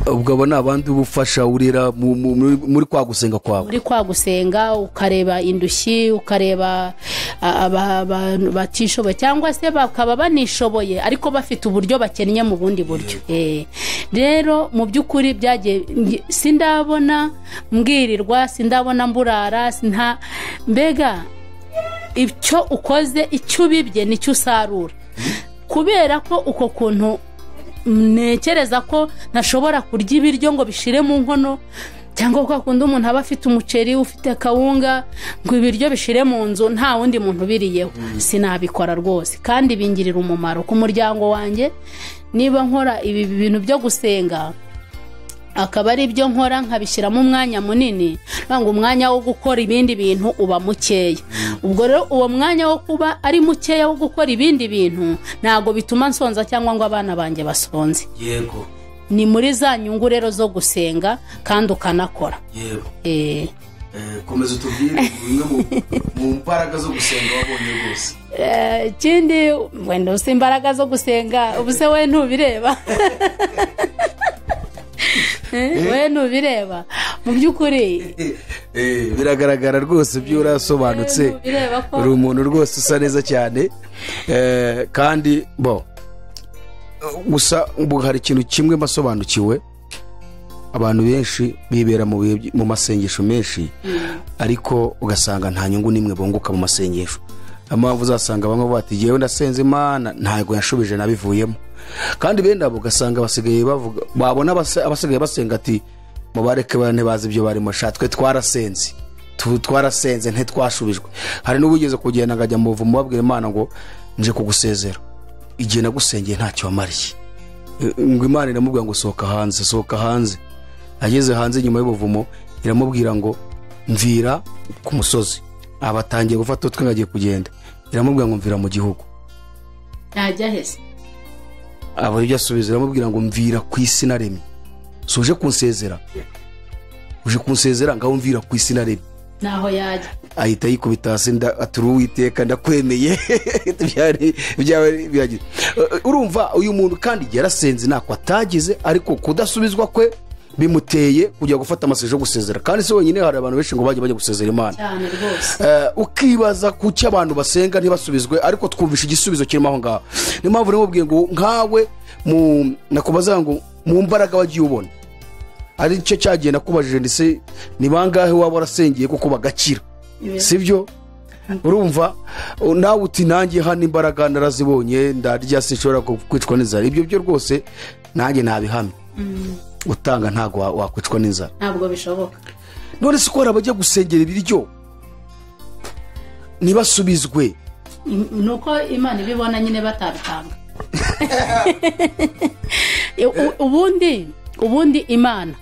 Ubwo abona abandi ubufasha urira muri kwa gusenga kwawe. Muri kwa gusenga ukareba indushyi ukareba abantu batishoboye cyangwa se bakaba banishoboye ariko bafite uburyo bakennye mu bundi buryo. Rero mu by'ukuri byagiye sindabona mbwirirwa sindabona mburara mbega icyo ukoze icyo ubibye nicyo usarura kubera ko uko kuntu nekereza ko ntashobora kurya ibiryo ngo bishire mu nkono cyangwa ko akunda umuntu aba afite umuceri ufite kawunga ngo ibiryo bishire mu nzu nta wundi muntu biriyeho. Sinabikora rwose kandi bingirira umumaro ku muryango wanjye. Niba nkora ibi bintu byo gusenga akaba ari byo nkora nkabishyiramo umwanya munini ngo umwanya wo gukora ibindi bintu uba mukeya. Ubwo rero uwo mwanya wo kuba ari mukeya wo gukora ibindi bintu ntago bituma nsonza cyangwa ngo abana banjye basonze. Yego ni muri za nyungu rero zo gusenga kandi ukanakora. Yego komeza utubwire bimwe mu mbaraga zo gusenga wabonye rwose. Kindi wenda usi imbaraga zo gusenga ubuse we ntubireba. We ntubireba mu by'ukuri biragaragara rwose byurasobanutse uri umuntu rwose usa neza cyane. Kandi gusa hari ikintu kimwe masobanukiwe abantu benshi bibera mu masengesho menshi ariko ugasanga nta nyungu nimwe bunguka mu masengesho. Impamvu uzasanga bamwe batigiyewe ndasenze Imana ntago yashubije nabivuyemo kandi benda ugasanga basigaye bavuga babona abasigaye basenga ati mubareke bane bazi ibyo bari mashatwe twarasenze. twarasenze ntitwashubijwe. Hari n'ubugeze kugenda ngajya mu buvumo babwira Imana ngo nje kugusezera, igihe nagusengeye ntacyo wamariye. Ngo Imana iramubwira ngo sohoka hanze. Ageze hanze nyuma y'ubuvumo iramubwira ngo mvira ku musozi. Abatangiye gufata utwe ngagiye kugenda, iramubwira ngo mvira mu gihugu. Najya hese abo ibyo asubiza, iramubwira ngo mvira ku isi naremye. Suje kunsezera, uje kunsezera ngaho mvira ku isi naremye. Naho yajya ahita yikubita hasi, aturi Uwiteka ndakwemeye. Byagize urumva uyu muntu kandi yarasenze ntako atagize, ariko kudasubizwa kwe bimuteye kujya gufata amasengesho yo gusezera. Kandi se wenyine hari abantu benshi ngo bajya gusezera Imana cyane rwose. Ukibaza kuki abantu basenga ntibasubizwe, ariko twumvisha igisubizo kirimo aho ngaho. Ni mpamvu nimubwiye ngo nkawe nakubaza ngo mu mbaraga wagiye ubona, ari cyo cyagiye nakubajije ndetse ni bangahe waba warasengeye kuko bagakira, sibyo? Urumva nawe uti nanjye hano imbaraga narazibonye ndarya sinshobora kwicwa n'inzara. Ibyo byo rwose nanjye nabihamye. Utanga ntago wakwicwa n'inzara, ntabwo bishoboka. None se ko abajya gusengera ibiryo ntibasubizwe, nuko Imana ibibona nyine batabitanga. ubundi Imana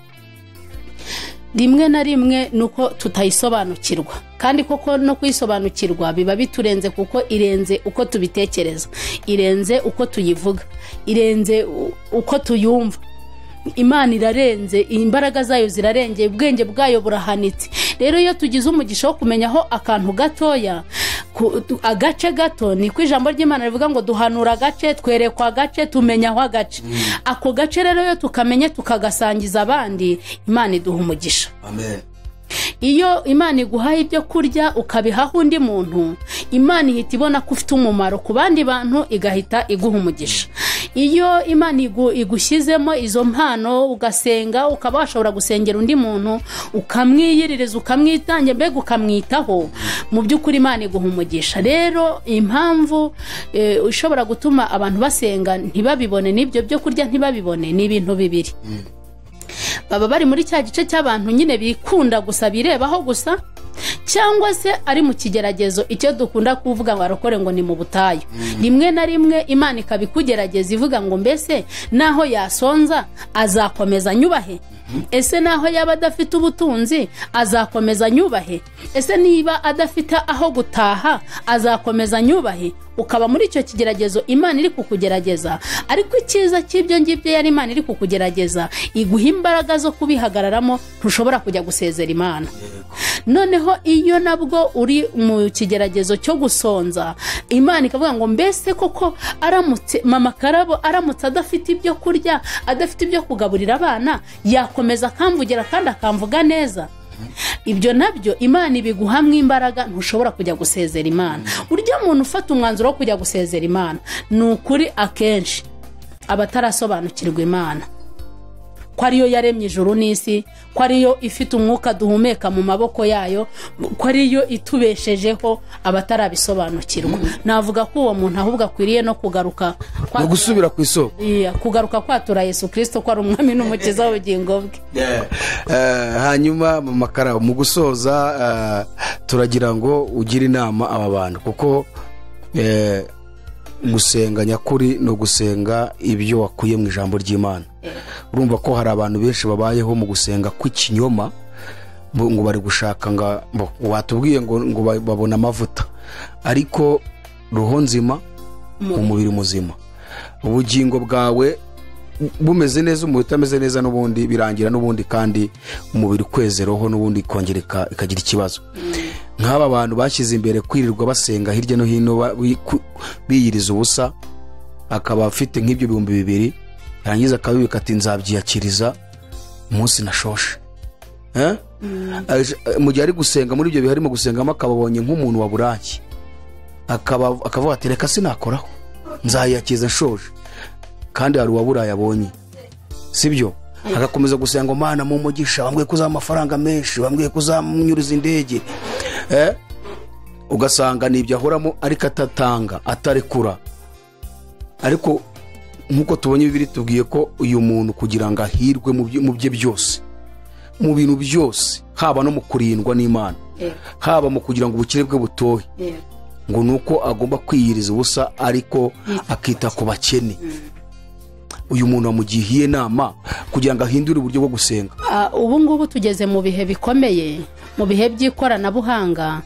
rimwe na rimwe nuko tutayisobanukirwa, kandi koko no kuyisobanukirwa biba biturenze, kuko irenze uko tubitekereza, irenze uko tuyivuga, irenze uko tuyumva. Imana irarenze, imbaraga zayo zirarengeye, ubwenge bwayo burahanitse. Rero iyo tugize umugisha wo kumenyaho akantu gatoya, agace gato, ni ku ijambo ry'Imana rivuga ngo duhanura agace, twerekwa agace, tumenyaho agace. Ako gace rero yo tukamenye tukagasangiza abandi, Imana iduha umugisha. Amen. Iyo Imana iguhaye ibyo kurya ukabihaho undi muntu, Imana ihita ibona ko ufite umumaro ku bandi bantu, igahita iguha umugisha. Iyo Imana igushyizemo izo mpano ugasenga, ukaba washobora gusengera undi muntu, ukamwiyiririza, ukamwitangira, mbega ukamwitaho, mu by'ukuri Imana iguha umugisha. Rero impamvu ishobora gutuma abantu basenga ntibabibone, n'ibyo byo kurya ntibabibone, ni ibintu bibiri. Baba bari muri cya gice cy'abantu nyine bikunda gusa, birebaho gusa, cyangwa se ari mu kigeragezo, icyo dukunda kuvuga ngo arokore ngo ni mu butayu. Rimwe na rimwe Imana ikabikugerageza ivuga ngo mbese naho yasonza azakomeza nyubahe, ese naho yaba adafite ubutunzi azakomeza nyubahe, ese niba adafite aho gutaha azakomeza nyubahe. Ukaba muri icyo kigeragezo Imana iri kukugerageza, ariko icyiza cy'ibyo ngibyo yari Imana iri kukugerageza, iguha imbaraga zo kubihagararamo, ntushobora kujya gusezera Imana. Noneho iyo nabwo uri mu kigeragezo cyo gusonza, Imana ikavuga ngo mbese koko aramutse mama Karabo aramutse adafite ibyo kurya, adafite ibyo kugaburira abana, yakomeza akamvugira kandi akamvuga neza. Ibyo nabyo Imana ibiguhamwe imbaraga, ntushobora kujya gusezera Imana. Urya muntu ufata umwanzuro wo kujya gusezera Imana, ni ukuri akenshi abatarasobanukirwa Imana, ko ariyo yaremye ijuru n'isi, ko ariyo ifite umwuka duhumeka mu maboko yayo, ko ariyo itubeshejeho, abatarabisobanukirwa. Navuga ko uwo muntu ahubwo akwiriye no kugaruka, no gusubira ku isoko, kugaruka kwatura Yesu Kristo ko ari umwami n'umukiza w'ubugingo bwe. Hanyuma mu makara mu gusoza, turagira ngo ugire inama aba bantu, kuko gusenga nyakuri no gusenga ibyo wakuye mu ijambo ry'Imana. Urumva ko hari abantu benshi babayeho mu gusenga kw'ikinyoma, ngo bari gushaka ngo watubwiye ngo babona amavuta, ariko roho nzima, umubiri muzima, ubugingo bwawe bumeze neza, umubiri utameze neza, n'ubundi birangira, n'ubundi kandi umubiri kweze roho n'ubundi kongereka ikagira ikibazo. Nk'aba bantu bashyize imbere kwirirwa basenga hirya no hino biyiriza ubusa, akaba afite nk'ibyo 2,000, yarangiza akabibika ati nzabyiyakiriza umunsi nashoshe. Mu gihe ari gusenga, muri ibyo biharimo gusengamo, akababonye nk'umuntu waburaye, akavuga ati reka sinakoraho, nzayiyakiriza nshoje, kandi hari uwaburaye abonye, sibyo? Agakomeza gusenga ngo Mana mu mugisha, bambwiye kuza amafaranga menshi, bambwiye kuzamunyuriza indege, ugasanga nibyo ahoramo, ariko atatanga, atarekura. Ariko nkuko tubonye Bibiliya tubwiye ko uyu muntu kugira ngo ahirwe mu bye byose, mu bintu byose, haba no mu kurindwa n'Imana, haba mu kugira ngo ubukire bwe butohe ngo nuko agomba kwiyiriza ubusa ariko akita ku bakene. Uyu muntu wamugiye inama kugira ngo ahindure uburyo bwo gusenga. Ubu ngubu tugeze mu bihe bikomeye, mu bihe by'ikoranabuhanga,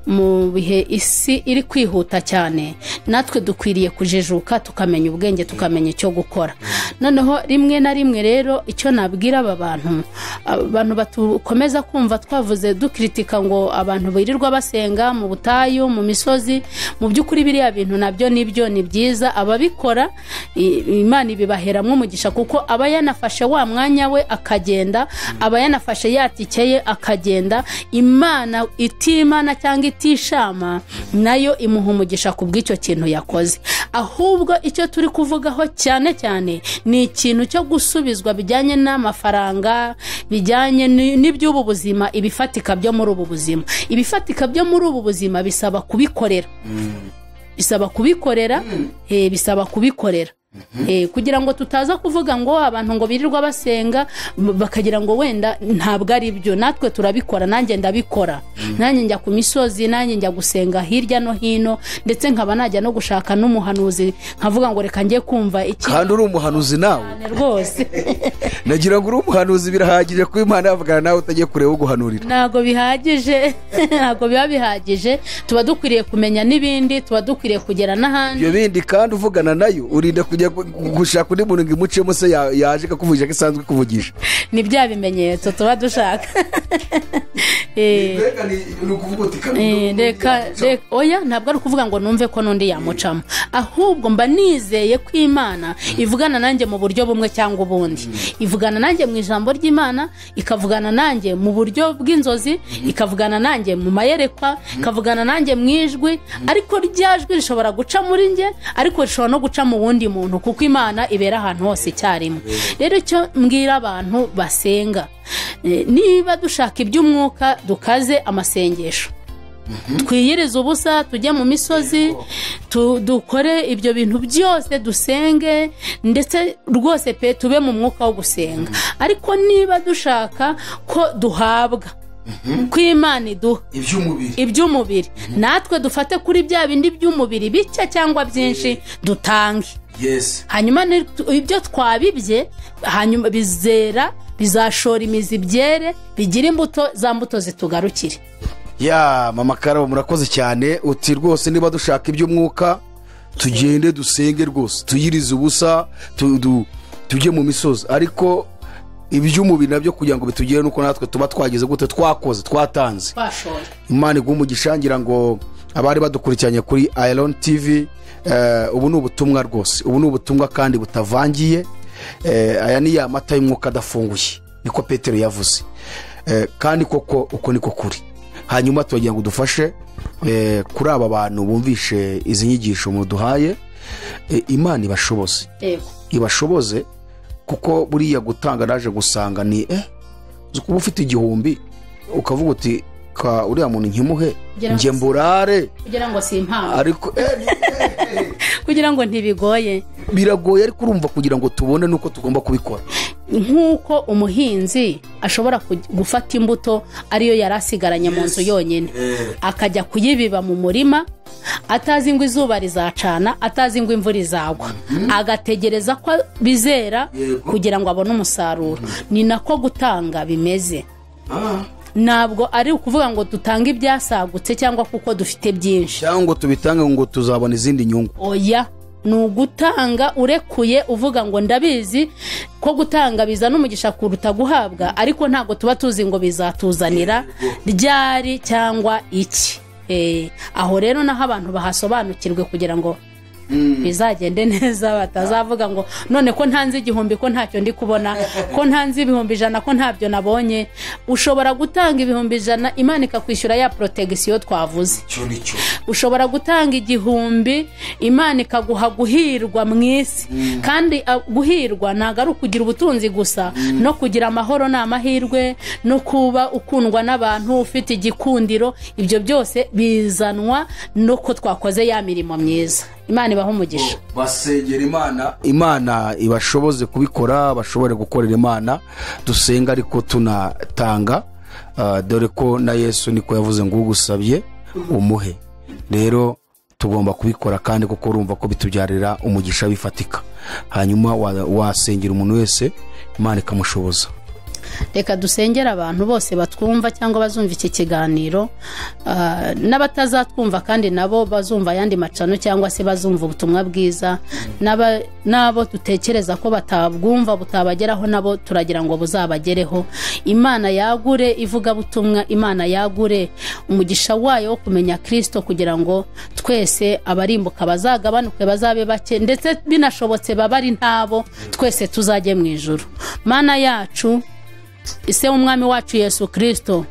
mu bihe isi iri kwihuta cyane. Natwe dukwiriye kujijuka tukamenya ubwenge, tukamenya icyo gukora. Noneho rimwe na rimwe rero icyo nabwira aba bantu batukomeza kumva twavuze dukritika ngo abantu birirwa basenga mu butayu, mu misozi, mu by'ukuri biriya bintu nabyo nibyo ni byiza. Ababikora Imana ibibaheramwe umugisha, kuko aba yanafashe wa mwanya we akagenda, aba yanafashe yatikeye akagenda. Imana itimana cyangwa itishama nayo imuha umugisha ku bw'icyo kintu yakoze. Ahubwo icyo turi kuvugaho cyane cyane ni ikintu cyo gusubizwa bijyanye n'amafaranga, bijyanye n'iby'ubu buzima, ibifatika byo muri ubu buzima. Ibifatika byo muri ubu buzima bisaba kubikorera, bisaba kubikorera, bisaba kubikorera. Kugira ngo tutaza kuvuga ngo abantu ngo birirwa basenga bakagira ngo wenda ntabwo ari byo. Natwe turabikora, nanjye ndabikora. Nanjye njya ku misozi, nanjye njya gusenga hirya no hino, ndetse nkaba najya no gushaka n'umuhanuzi nkavuga ngo reka njye kumva iki. Kandi uri umuhanuzi nawe rwose. Nagira ngo uri umuhanuzi birahagije ko Imana yavugana nawe utagiye kureba uguhanurira. Ntago bihagije, ntago biba bihagije. Tuba dukwiriye kumenya n'ibindi, tuba dukwiriye kugera n'ahandi. Ibyo bindi kandi uvugana nayo urinda kujya gushaka undi muntu ngo imucemo se yaje kukuvugisha ko isanzwe kuvugisha. Ni bya bimenyetso tuba dushaka. Oya, ntabwo ari ukuvuga ngo numve ko n'undi yamucamo, ahubwo mba nizeye ko Imana ivugana nanjye mu buryo bumwe cyangwa ubundi. Ivugana nanjye mu ijambo ry'Imana, ikavugana nanjye mu buryo bw'inzozi, ikavugana nanjye mu mayerekwa, ikavugana nanjye mu ijwi. Ariko ryajwi rishobora guca muri njye, ariko rishobora no guca mu wundi muntu, kuko Imana ibera ahantu hose icyarimwe. Rero icyo mbwira abantu basenga, niba dushaka iby'umwuka dukaze amasengesho, twiyirize ubusa, tujye mu misozi, dukore ibyo bintu byose, dusenge, ndetse rwose pe tube mu mwuka wo gusenga. Ariko niba dushaka ko duhabwa ko Imana iduha iby'umubiri, natwe dufate kuri bya bindi by'umubiri bike cyangwa byinshi dutange. Hanyuma ibyo twabibye, hanyuma bizera, bizashora imizi, byere, bigira imbuto, za mbuto zitugarukire. Mama Karabo, murakoze cyane. Uti rwose niba dushaka iby'umwuka tugende dusenge rwose, tuyirize ubusa, tujye mu misozi. Ariko iby'umubiri nabyo kugira ngo bitugere nuko natwe tuba twageze gute, twakoze, twatanze. Imana iguha umugisha. Ngira ngo abari badukurikiranye kuri AYALONI TV, ubu ni ubutumwa rwose, ubu ni ubutumwa kandi butavangiye. Aya ni ya mata y'umwuka adafunguye, niko Petero yavuze. Kandi koko uko niko kuri. Hanyuma tugira ngo dufashe kuri aba bantu bumvishe izi nyigisho muduhaye. Imana ibashoboze, ibashoboze, kuko buriya gutanga naje gusanga ni kuba ufite 1,000 ukavuga uti ka uriya muntu nkimuhe nge mburare kugira ngo si impamvu, ariko kugira ngo ntibigoye, biragoye. Ariko urumva kugira ngo tubone nuko tugomba kubikora. Nk'uko umuhinzi ashobora gufata imbuto ariyo yarasigaranye mu nzu yonyine, akajya kuyibiba mu murima, atazi ngo izuba rizacana, atazi ngo imvura izagwa, agategereza ko bizera kugira ngo abone umusaruro. Ni nako gutanga bimeze. Ntabwo ari ukuvuga ngo dutange ibyasagutse cyangwa kuko dufite byinshi, cyangwa tubitange ngo tuzabona izindi nyungu. Oya, ni ugutanga urekuye, uvuga ngo ndabizi ko gutanga bizana umugisha kuruta guhabwa, ariko ntabwo tuba tuzi ngo bizatuzanira ryari cyangwa iki. Aho rero naho abantu bahasobanukirwe kugira ngo bizagende neza, batazavuga ngo none ko ntanze 1,000 ko ntacyo ndi kubona, ko ntanze 1,100 ko ntabyo nabonye. Ushobora gutanga 1,100, Imana ikakwishyura ya protection twavuze. Ushobora gutanga 1,000, Imana ikaguha guhirwa mw'isi. Kandi guhirwa ntago ari ukugira ubutunzi gusa, no kugira amahoro n'amahirwe, no kuba ukundwa n'abantu, ufite igikundiro. Ibyo byose bizanwa no ko twakoze ya mirimo myiza. Imana ibaho umugisha. Basengera Imana ibashoboze kubikora, bashobore gukorera Imana. Dusenga ariko tunatanga, dore ko na Yesu niko yavuze ngo ugusabye umuhe. Rero tugomba kubikora kandi kuko urumva ko bitubyarira umugisha bifatika. Hanyuma wasengera umuntu wese Imana ikamushoboza. Reka dusengera abantu bose batwumva cyangwa bazumva iki kiganiro, n'abatazatwumva kandi nabo bazumva yandi macano cyangwa se bazumva ubutumwa bwiza, nabo dutekereza ko batabwumva butabageraho nabo turagira ngo buzabagereho. Imana yagure ivuga butumwa, Imana yagure umugisha wayo wo kumenya Kristo kugira ngo twese abarimbuka bazagabanuke bazabe bake, ndetse binashobotse babari ntabo twese tuzajye mu ijuru. Mana yacu ise umwami wacu Yesu Kristo,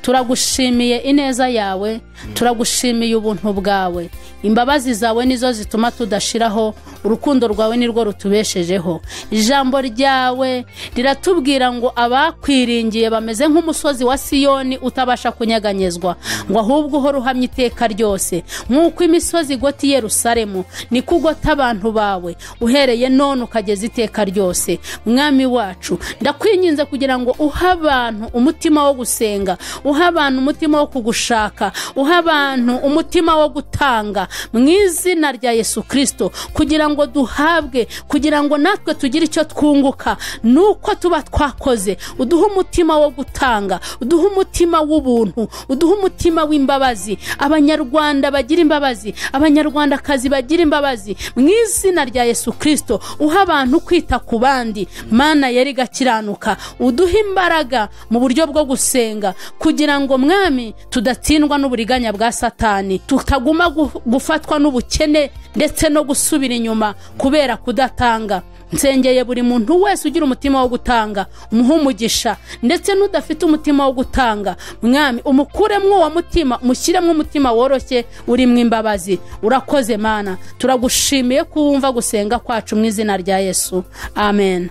turagushimiye ineza yawe, turagushimiye ubuntu bwawe, imbabazi zawe nizo zituma tudashiraho, urukundo rwawe nirwo rutubeshejeho. Ijambo ryawe riratubwira ngo abakwiringiye bameze nk'umusozi wa Siyoni utabasha kunyeganyezwa, ngo ahubwo uhora uhamye iteka ryose. Nk'uko imisozi igota Yerusalemu niko ugota abantu bawe uhereye none ukageza iteka ryose. Mwami wacu, ndakwinginze kugira ngo uha abantu umutima wo gusenga, uha abantu umutima wo kugushaka, uha abantu umutima wo gutanga mu izina rya Yesu Kristo, kugira ngo duhabwe, kugira ngo natwe tugire icyo twunguka nuko tuba twakoze. Uduha umutima wo gutanga, uduha umutima w'ubuntu, uduha umutima w'imbabazi. Abanyarwanda bagira imbabazi, abanyarwandakazi bagira imbabazi mu izina rya Yesu Kristo. Uha abantu kwita ku bandi, Mana yari gakiranuka. Uduha imbaraga mu buryo bwo gusenga kugira ngo Mwami tudatsindwa n'uburiganya bwa Satani, tutaguma gufatwa n'ubukene ndetse no gusubira inyuma kubera kudatanga. Nsengeye buri muntu wese ugira umutima wo gutanga, umuha umugisha, ndetse n'udafite umutima wo gutanga Mwami umukuremwo uwo mutima, mushyiremwo umutima woroshye urimo imbabazi. Urakoze Mana, turagushimiye kuwumva gusenga kwacu mu izina rya Yesu, amen.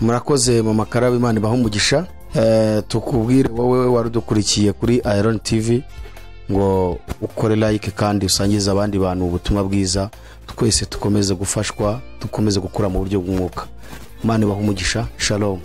Murakoze mama Karabo, Imana ibahe umugisha. Tukubwire wowe warudukurikiye kuri AYALONI TV ngo ukore like kandi usangize abandi bantu ubutumwa bwiza. Twese tukomeze gufashwa, dukomeze gukura mu buryo bw'umwuka. Imana ibahe umugisha. Shalom.